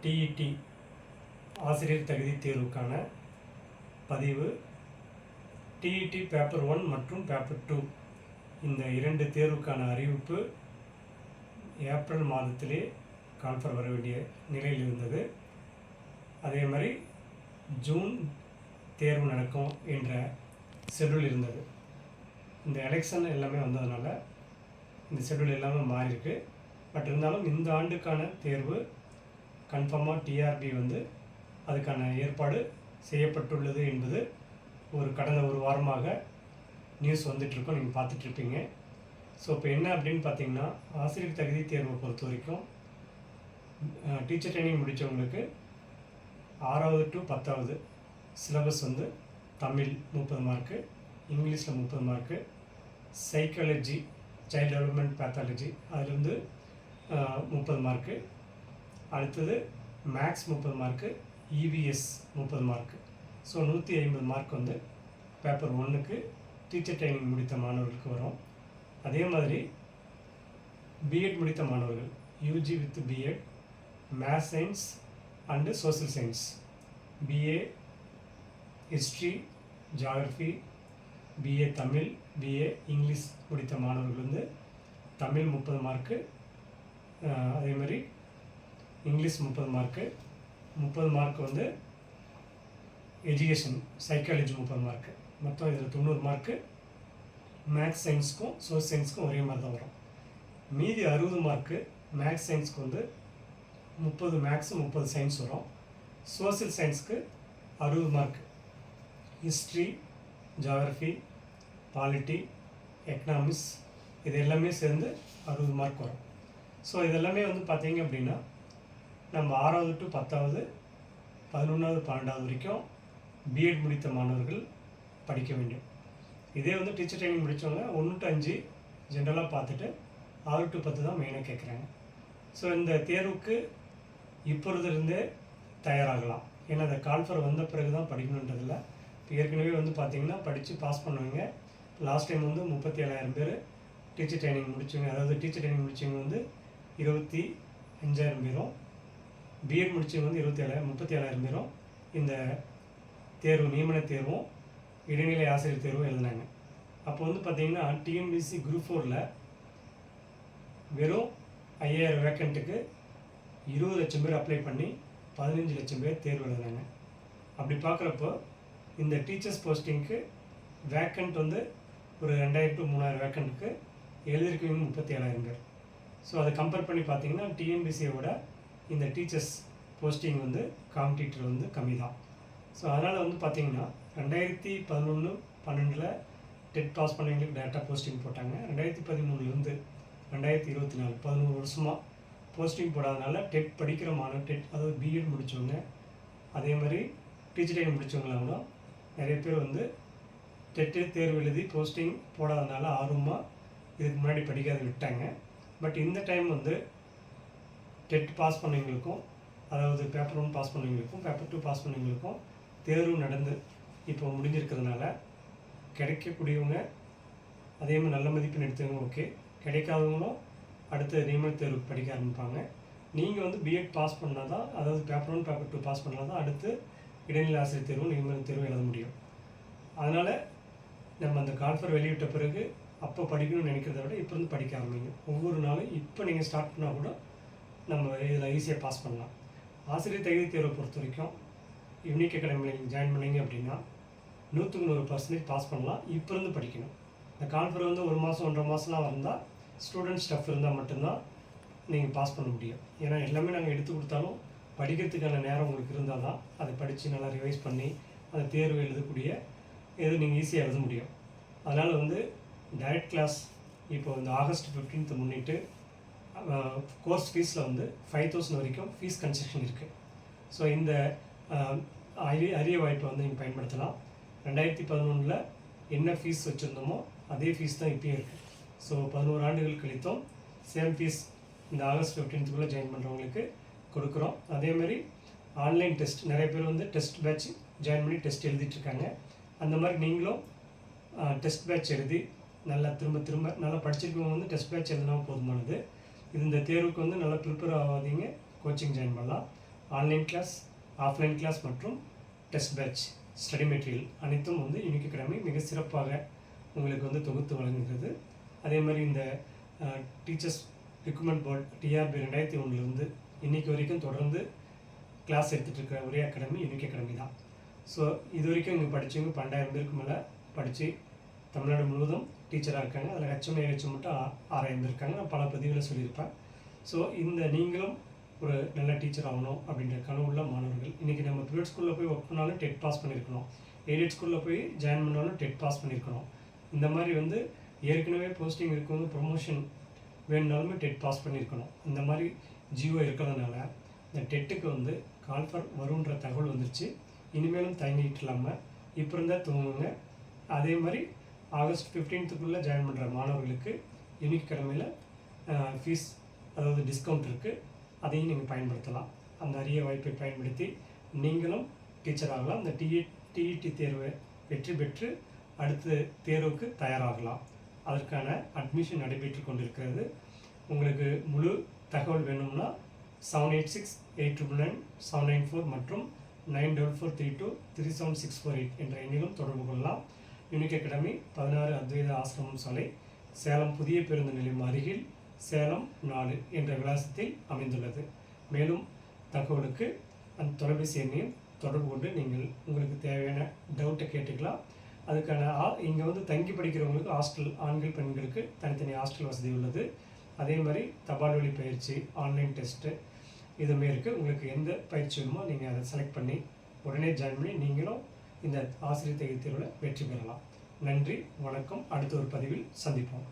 TET ஆசிரியர் தகுதி தேர்வுக்கான பதிவு டிஇடி பேப்பர் 1 மற்றும் பேப்பர் 2 இந்த 2 தேர்வுக்கான அறிவிப்பு ஏப்ரல் மாதத்திலே கால்ஃபர் வர வேண்டிய நிலையில் இருந்தது. அதே மாதிரி ஜூன் தேர்வு நடக்கும் என்ற ஷெட்யூல் இருந்தது. இந்த எலெக்ஷன் எல்லாமே வந்ததுனால இந்த ஷெட்யூல் எல்லாமே மாறியிருக்கு. பட் இருந்தாலும் இந்த ஆண்டுக்கான தேர்வு கன்ஃபார்மாக டிஆர்பி அதுக்கான ஏற்பாடு செய்யப்பட்டுள்ளது என்பது கடந்த ஒரு வாரமாக நியூஸ் வந்துட்டுருக்கோம், நீங்கள் பார்த்துட்ருப்பீங்க. ஸோ இப்போ என்ன அப்படின்னு பார்த்தீங்கன்னா, ஆசிரியர் தகுதி தேர்வை பொறுத்த வரைக்கும் டீச்சர் ட்ரைனிங் முடித்தவங்களுக்கு 6வது to 10வது சிலபஸ் தமிழ் 30 மார்க்கு, இங்கிலீஷில் 30 mark, psychology child development pathology அதிலிருந்து 30 மார்க்கு, அடுத்தது maths 30 mark, EVS 30 mark. So 150 mark paper 1க்கு டீச்சர் ட்ரைனிங் முடித்த மாணவர்களுக்கு வரும். அதே மாதிரி பிஎட் முடித்த மாணவர்கள் UG with BEd maths science and social science, BA history geography, BA Tamil, BA English முடித்த மாணவர்கள் தமிழ் 30 மார்க்கு, அதே மாதிரி English 30 mark, 30 mark education psychology 30 mark. மொத்தம் இதில் 90 மார்க்கு மேக்ஸ் சயின்ஸுக்கும் சோஷியல் சயின்ஸுக்கும் ஒரே மாதிரி தான் வரும். மீதி 60 மார்க்கு மேக்ஸ் சயின்ஸுக்கு 30 மேக்ஸு 30 சயின்ஸ் வரும். சோஷியல் சயின்ஸுக்கு 60 mark history geography polity economics இது எல்லாமே சேர்ந்து 60 மார்க் வரும். ஸோ இதெல்லாமே பார்த்தீங்க அப்படின்னா நம்ம 6வது to 10வது 11வது 12வது வரைக்கும் பிஎட் முடித்த மாணவர்கள் படிக்க வேண்டும். இதே டீச்சர் ட்ரைனிங் முடித்தவங்க 1 to 5 ஜென்ரலாக பார்த்துட்டு 6 to 10 தான் மெயினாக கேட்குறாங்க. ஸோ இந்த தேர்வுக்கு இப்பொழுதுலேருந்தே தயாராகலாம். ஏன்னா அந்த கால்ஃபர் வந்த பிறகு தான் படிக்கணுன்றதில்ல. இப்போ ஏற்கனவே பார்த்தீங்கன்னா படித்து பாஸ் பண்ணுவீங்க. லாஸ்ட் டைம் 37,000 பேர் டீச்சர் ட்ரைனிங் முடித்தவங்க, அதாவது டீச்சர் ட்ரைனிங் முடித்தவங்க 25,000 பேரும், பிஎட் முடித்தவங்க 37,000 பேரும் இந்த தேர்வு நியமன தேர்வும் இடைநிலை ஆசிரியர் தேர்வும் எழுதினாங்க. அப்போ பார்த்தீங்கன்னா டிஎன்பிஎஸ்சி குரூப் 4ல் வெறும் 5,000 வேக்கண்ட்டுக்கு 20 லட்சம் பேர் அப்ளை பண்ணி 15 லட்சம் பேர் தேர்வு எழுதினாங்க. அப்படி பார்க்குறப்போ இந்த டீச்சர்ஸ் போஸ்டிங்க்கு வேக்கண்ட் ஒரு 2,000 to 3,000 வேக்கண்ட்டுக்கு எழுதியிருக்கவங்க 37,000 பேர். ஸோ அதை கம்பேர் பண்ணி பார்த்தீங்கன்னா டிஎன்பிசியோட இந்த டீச்சர்ஸ் போஸ்டிங் காம்படிட்டர் கம்மி தான். ஸோ அதனால் பார்த்தீங்கன்னா 2011-12 டெட் பாஸ் பண்ணவங்களுக்கு டேரெக்டாக போஸ்டிங் போட்டாங்க. 2013 2024 11 வருஷமாக போஸ்டிங் போடாதனால டெட் படிக்கிற மாணவர் அதாவது பிஎட் முடித்தவங்க அதே மாதிரி டீச்சர் ட்ரைனிங் முடித்தவங்களாம் கூட நிறைய பேர் டெட்டு தேர்வு எழுதி போஸ்டிங் போடாதனால ஆர்வமாக இதுக்கு முன்னாடி படிக்காத விட்டாங்க. பட் இந்த டைம் டெட் பாஸ் பண்ணவங்களுக்கும், அதாவது பேப்பர் 1 பாஸ் பண்ணவங்களுக்கும் பேப்பர் 2 பாஸ் பண்ணவங்களுக்கும் தேர்வு நடந்து இப்போ முடிஞ்சிருக்கிறதுனால கிடைக்கக்கூடியவங்க அதே மாதிரி நல்ல மதிப்பெண் எடுத்தவங்க ஓகே, கிடைக்காதவங்களும் அடுத்த நியமன தேர்வுக்கு படிக்க ஆரம்பிப்பாங்க. நீங்கள் பிஎட் பாஸ் பண்ணால் தான், அதாவது பேப்பர் 1 பேப்பர் 2 பாஸ் பண்ணால் தான் அடுத்து இடைநிலை ஆசிரியர் தேர்வு நியமன தேர்வு எழுத முடியும். அதனால் நம்ம அந்த கால்ஃபர் வெளியிட்ட பிறகு அப்போ படிக்கணும்னு நினைக்கிறத விட இப்போ படிக்க ஆரம்பிங்க. ஒவ்வொரு நாளும் இப்போ நீங்கள் ஸ்டார்ட் பண்ணால் கூட நம்ம இதில் ஈஸியாக பாஸ் பண்ணலாம். ஆசிரியர் தகுதி தேர்வை பொறுத்த வரைக்கும் யூனிக் அகாடமியில் நீங்கள் ஜாயின் பண்ணிங்க அப்படின்னா 100% பாஸ் பண்ணலாம். இப்போ படிக்கணும். இந்த கால்ஃபர் 1 மாதம் 1.5 மாதம்லாம் வந்தால் ஸ்டூடெண்ட் ஸ்டஃப் இருந்தால் மட்டும்தான் நீங்கள் பாஸ் பண்ண முடியும். ஏன்னா எல்லாமே நாங்கள் எடுத்து கொடுத்தாலும் படிக்கிறதுக்கான நேரம் உங்களுக்கு இருந்தால் தான் அதை படித்து நல்லா ரிவைஸ் பண்ணி அந்த தேர்வு எழுதக்கூடிய நீங்கள் ஈஸியாக எழுத முடியும். அதனால் டைரக்ட் கிளாஸ் இப்போ ஆகஸ்ட் 15 முன்னிட்டு கோர்ஸ் ஃபீஸில் 5,000 வரைக்கும் ஃபீஸ் கன்செஷன் இருக்குது. ஸோ இந்த அரிய வாய்ப்பை நீங்கள் பயன்படுத்தலாம். 2011 என்ன ஃபீஸ் வச்சுருந்தோமோ அதே ஃபீஸ் தான் இப்போயும் இருக்குது. ஸோ 11 ஆண்டுகள் கழித்தும் சேம் ஃபீஸ் இந்த ஆகஸ்ட் 15க்குள்ளே ஜாயின் பண்ணுறவங்களுக்கு கொடுக்குறோம். அதேமாதிரி ஆன்லைன் டெஸ்ட் நிறைய பேர் டெஸ்ட் பேட்ச் ஜாயின் பண்ணி டெஸ்ட் எழுதிட்டுருக்காங்க. அந்த மாதிரி நீங்களும் டெஸ்ட் பேட்ச் எழுதி நல்லா திரும்ப நல்லா படிச்சிருக்கவங்க டெஸ்ட் பேட்ச் எழுதினா போதுமானது. இது இந்த தேர்வுக்கு நல்லா ப்ரிப்பேர் ஆகாதீங்க, கோச்சிங் ஜாயின் பண்ணலாம். ஆன்லைன் கிளாஸ், ஆஃப்லைன் கிளாஸ் மற்றும் டெஸ்ட் பேட்ச், ஸ்டடி மெட்டீரியல் அனைத்தும் வந்து யூனிக் அகாடமி மிக சிறப்பாக உங்களுக்கு வந்து தொகுத்து வழங்குகிறது. அதே மாதிரி இந்த டீச்சர்ஸ் ரெக்ரூட்மெண்ட் போர்டு டிஆர்பி 2001 இன்றைக்கி வரைக்கும் தொடர்ந்து கிளாஸ் எடுத்துகிட்டு இருக்கிற ஒரே அகாடமி யூனிக் அகாடமி தான். ஸோ இது வரைக்கும் இங்கே படித்தவங்க 12,000 பேருக்கு மேலே படித்து தமிழ்நாடு முழுவதும் டீச்சராக இருக்காங்க. அதில் ஹெச்எம் ஏஹெச்எம் மட்டும் 6,000 இருக்காங்க. நான் பல பதிவில் சொல்லியிருப்பேன். ஸோ இந்த நீங்களும் ஒரு நல்ல டீச்சர் ஆகணும் அப்படின்ற கனவுள்ள மாணவர்கள், இன்றைக்கி நம்ம ப்ரைவேட் ஸ்கூலில் போய் ஒர்க் பண்ணாலும் டெட் பாஸ் பண்ணியிருக்கணும், எய்டட் ஸ்கூலில் போய் ஜாயின் பண்ணாலும் டெட் பாஸ் பண்ணியிருக்கணும். இந்த மாதிரி வந்து ஏற்கனவே போஸ்டிங் இருக்கவங்க ப்ரொமோஷன் வேணுனாலுமே டெட் பாஸ் பண்ணியிருக்கணும். இந்த மாதிரி ஜியோ இருக்கிறதுனால இந்த டெட்டுக்கு வந்து கால்ஃபர் வருன்ற தகவல் வந்துருச்சு. இனிமேலும் தயங்கிட்டு இல்லாமல் இப்போ இருந்தால் தூங்குங்க. அதே மாதிரி ஆகஸ்ட் 15க்குள்ளே ஜாயின் பண்ணுற மாணவர்களுக்கு யூனிக் அகாடமியில் ஃபீஸ், அதாவது டிஸ்கவுண்ட் இருக்குது. அதையும் நீங்கள் பயன்படுத்தலாம். அந்த அரிய வாய்ப்பை பயன்படுத்தி நீங்களும் டீச்சர் ஆகலாம். இந்த டிஇடி தேர்வை வெற்றி பெற்று அடுத்த தேர்வுக்கு தயாராகலாம். அதற்கான அட்மிஷன் நடைபெற்று கொண்டிருக்கிறது. உங்களுக்கு முழு தகவல் வேணும்னா 7868999794 மற்றும் 9432376648 என்ற எண்ணிலும் தொடர்பு கொள்ளலாம். யூனிக் அகாடமி 16 அத்வைத ஆசிரமம் சாலை, சேலம் புதிய பேருந்து நிலையம் அருகில், சேலம் 4 என்ற விலாசத்தில் அமைந்துள்ளது. மேலும் தகவலுக்கு அந்த தொலைபேசி எண்ணையும் தொடர்பு கொண்டு நீங்கள் உங்களுக்கு தேவையான டவுட்டை கேட்டுக்கலாம். அதுக்கான இங்கே வந்து தங்கி படிக்கிறவங்களுக்கு ஹாஸ்டல், ஆண்கள் பெண்களுக்கு தனித்தனி ஹாஸ்டல் வசதி உள்ளது. அதே மாதிரி தபால் வழி பயிற்சி, ஆன்லைன் டெஸ்ட்டு இதுவுமே இருக்குது. உங்களுக்கு எந்த பயிற்சி வேணுமோ நீங்கள் அதை செலக்ட் பண்ணி உடனே ஜாயின் பண்ணி நீங்களும் இந்த ஆசிரியர் தகுதி தேர்வில் வெற்றி பெறலாம். நன்றி, வணக்கம். அடுத்த ஒரு பதிவில் சந்திப்போம்.